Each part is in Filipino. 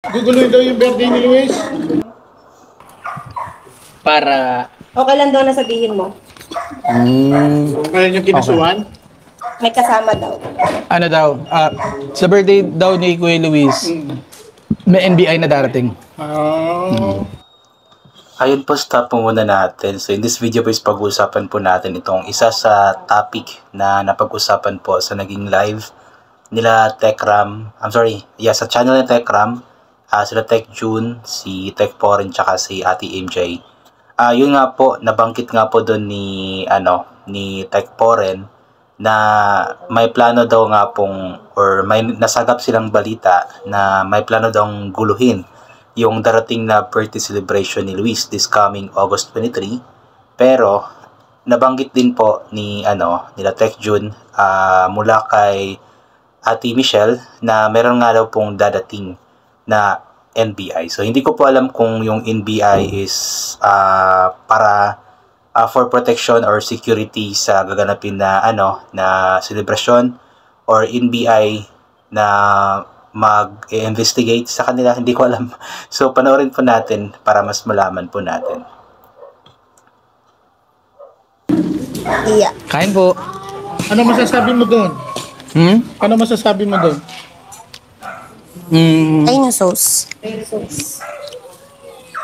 Guguluhin daw yung birthday ni Luis. Para Okay lang daw na sabihin mo. Kaya yung kinasuhan. May kasama daw. Ano daw, sa birthday daw ni Kuya Luis, may NBI na darating. Ayun po, stop po muna natin. So in this video po is pag-uusapan po natin itong isa sa topic na napag-usapan po sa naging live nila Techram. Sa channel ni Techram, sila Tech June, si Tech Poren, tsaka si Ate MJ. Yun nga po, nabanggit nga po doon ni Tech Poren na may plano daw nga pong, or may nasagap silang balita na may plano daw guluhin yung darating na birthday celebration ni Luis this coming August 23. Pero nabanggit din po nila Tech June mula kay Ate Michelle na meron nga daw pong dadating na NBI. So hindi ko po alam kung yung NBI is para for protection or security sa gaganapin na celebration, or NBI na mag-investigate sa kanila, hindi ko alam. So panoorin po natin para mas malaman po natin. Iya. Kain po. Ano masasabi mo doon? Ano masasabi mo doon? Ayun yung sauce.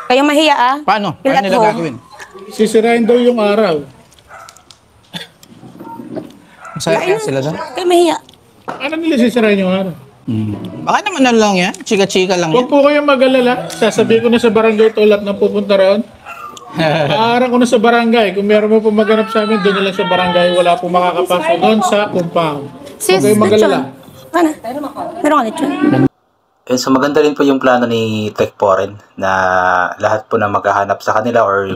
Kayo mahiya Paano? Feel Paano at nila home. gagawin? Sisirain daw yung araw. Masaya kaya sila doon? Kayo mahiya. Ano nila sisirain yung araw? Baka naman lang yan. Chika-chika lang yan. Huwag po kayong mag-alala. Sasabihin ko na sa barangay ito lahat ng pupunta roon. Aarang ko na sa barangay. Kung meron mo po maganap sa amin, doon na lang sa barangay. Wala po makakapasok doon sa compound. Huwag kayong mag-alala. Ano? Meron ka lechon. So maganda rin po yung plano ni Tech Poren na lahat po na maghahanap sa kanila, or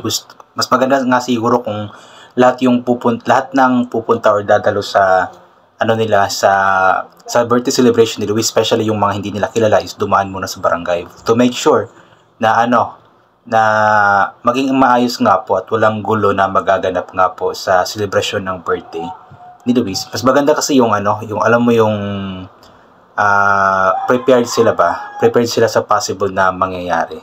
mas maganda nga siguro kung lahat ng pupunta or dadalo sa sa birthday celebration ni Luis, especially yung mga hindi nila kilala, is dumaan muna sa barangay to make sure na na maging maayos nga po at walang gulo na magaganap nga po sa celebration ng birthday ni Luis. Mas maganda kasi yung yung alam mo yung prepared sila sa possible na mangyayari.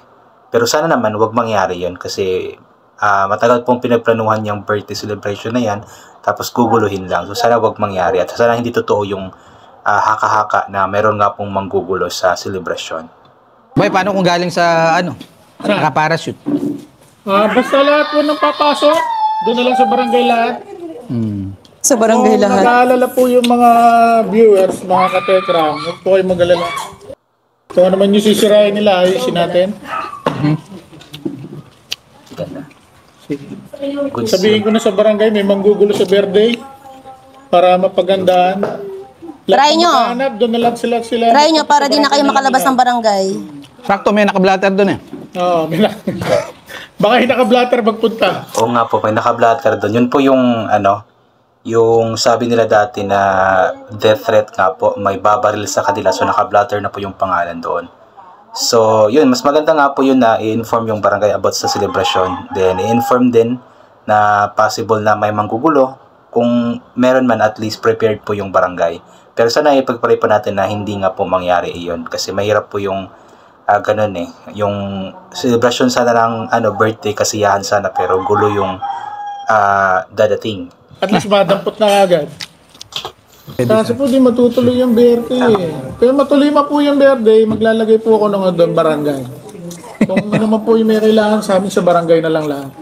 Pero sana naman wag mangyari yun, kasi matagal pong pinagplanuhan yung birthday celebration na yan, tapos guguluhin lang. So sana wag mangyari, at sana hindi totoo yung haka-haka na meron nga pong manggugulo sa celebration. Boy, paano kung galing sa naka-parachute? Basta lahat po nang papasok, doon na lang sa barangay lahat. Sa barangay lahat. Nag-aalala po yung mga viewers, mga katekram. Huwag po kayong mag-alala. Kung naman yung sisirain nila, ayusin natin. Sabihin ko na sa barangay, may manggugulo sa birthday para mapagandaan. Try nyo. Doon na lang sila. Try nyo para di na kayo makalabas ng barangay. Sakto, may naka-blatter doon eh. Oo, baka yung naka-blatter magpunta. Oo nga po, may naka-blatter doon. Yun po yung yung sabi nila dati na death threat nga po, may babaril sa kanila, so naka-blatter na po yung pangalan doon. So yun, mas maganda nga po yun na i-inform yung barangay about sa celebration, then i-inform din na possible na may manggugulo. Kung meron man, at least prepared po yung barangay. Pero sana ipagpray po natin na hindi nga po mangyari iyon, kasi mahirap po yung ganun yung celebration sana ng birthday, kasiyahan sana, pero gulo yung dadating. At least madampot na agad. Kasi po di matutuloy yung birthday. Pero matuloy ma po yung birthday, maglalagay po ako ng doon barangay. Kung ano man po yung may kailangan sa amin, sa barangay na lang lahat.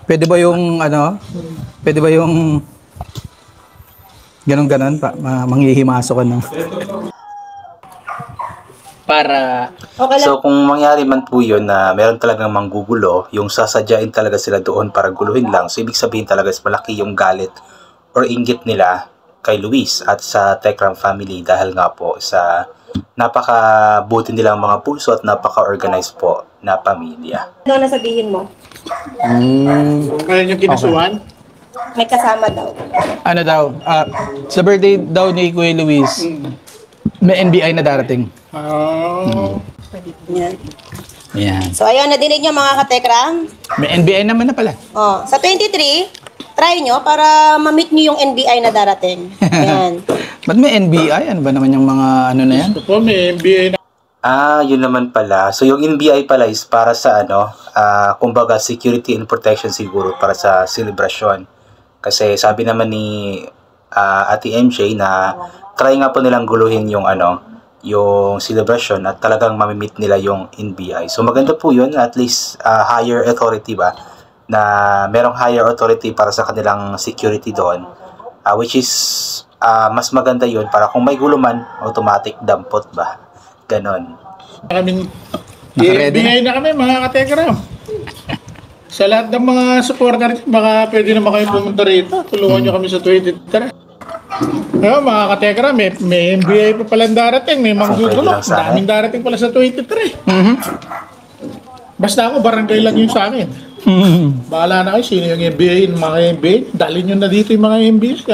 Pwede ba yung Pwede ba yung ganon pa, manghihimasok ka na? para Okay lang. So kung mangyari man po yun na meron talagang manggugulo, yung sasadyain talaga sila doon para guluhin lang, so ibig sabihin talaga is malaki yung galit or inggit nila kay Luis at sa Techram family, dahil nga po sa napakabuti nilang mga puso at napaka-organized po na pamilya. Ano na sabihin mo? Kaya yung kinasuhan. May kasama daw. Ano daw, sa birthday daw ni Kuya Luis, may NBI na darating. Yan. Yan. So ayun, nadinig nyo mga katekram. May NBI naman na pala. Sa 23, try nyo para ma-meet nyo yung NBI na darating. Yan. Ba't may NBI? Ano ba naman yung mga na yan? Ito po, may MBA na. Yun naman pala. So, yung NBI pala is para sa kumbaga security and protection siguro para sa celebration. Kasi sabi naman ni Ate MJ na try nga po nilang guluhin yung yung celebration at talagang mamimit nila yung NBI. So, maganda po yun. At least higher authority ba? Na merong higher authority para sa kanilang security doon. Which is mas maganda yun para kung may gulo man, automatic dampot ba? Ganon. Kaming Naka-ready i-bigay na kami mga kategram. Sa lahat ng mga supporter, baka pwede naman kayo pumunta rito. Tulungan nyo kami sa 23. Ngayon mga kategram, may NBA pa palang darating, may manggugulo. Pwede lang sa akin. Daming darating pala sa 23. Basta ako, barangay lang yun sa akin. Bahala na kayo, sino yung NBA, yung mga NBA. Dalhin nyo na dito yung mga NBA.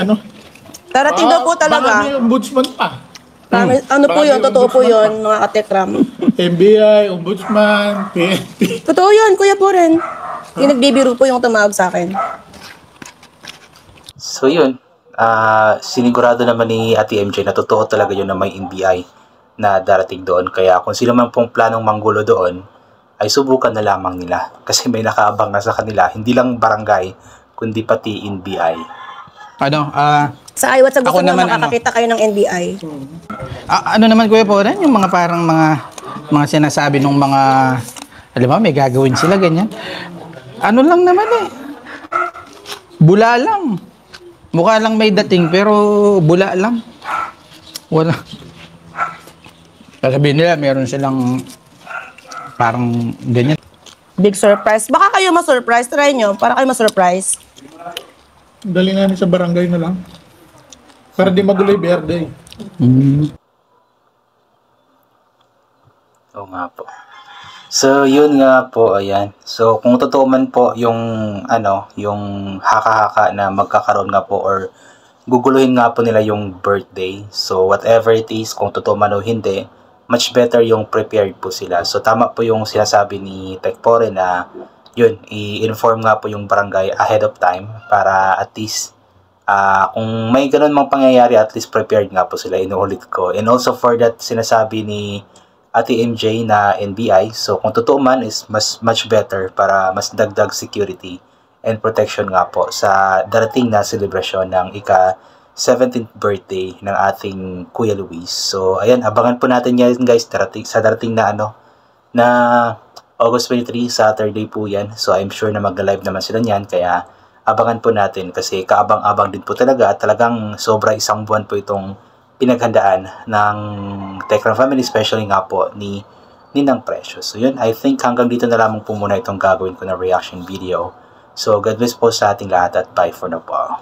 Darating daw po Baka talaga. may ombudsman pa. Ano po yun, totoo po yun, mga katekram. NBI, ombudsman, PNP. Totoo yun, Kuya po rin. Yung nagbibiro po yung tumawag sa akin. So yun, sinigurado naman ni Ate MJ na totoo talaga yun na may NBI na darating doon. Kaya kung sino man pong planong manggulo doon, ay subukan na lamang nila. Kasi may nakaabang na sa kanila, hindi lang barangay, kundi pati NBI. Sa iWat sa gusto Ako nyo, naman, makakakita kayo ng NBI. ano naman Kuya Poren, yung mga parang mga sinasabi ng mga, alam mo, may gagawin sila, ganyan. Ano lang naman bula lang. Mukha lang may dating, pero bula lang. Wala. Sasabihin nila, meron silang parang ganyan. Big surprise. Baka kayo ma-surprise. Try nyo, para kayo ma-surprise. Dali nga sa barangay na lang. Para di magulo yung birthday. Oo nga po. So, yun nga po, ayan. So, kung totoo man po yung, yung haka-haka na magkakaroon nga po or guguluhin nga po nila yung birthday. So, whatever it is, kung totoo man o hindi, much better yung prepared po sila. So, tama po yung sinasabi ni Tekpore na, yun, i-inform nga po yung barangay ahead of time para at least, kung may ganun mang pangyayari, at least prepared nga po sila, inuulit ko. And also for that, sinasabi ni Ate MJ na NBI. So, kung totoo man is much better para mas dagdag security and protection nga po sa darating na celebration ng ika-17th birthday ng ating Kuya Luis. So, ayan, abangan po natin yan guys sa darating na na August 23, Saturday po yan. So, I'm sure na mag-live naman sila niyan. Kaya, abangan po natin kasi kaabang-abang din po talaga at talagang sobra isang buwan po itong pinaghandaan ng Tekram family, especially nga po ni Ninang Precious. So yun, I think hanggang dito na lamang po muna itong gagawin ko na reaction video. So God bless po sa ating lahat at bye for now po.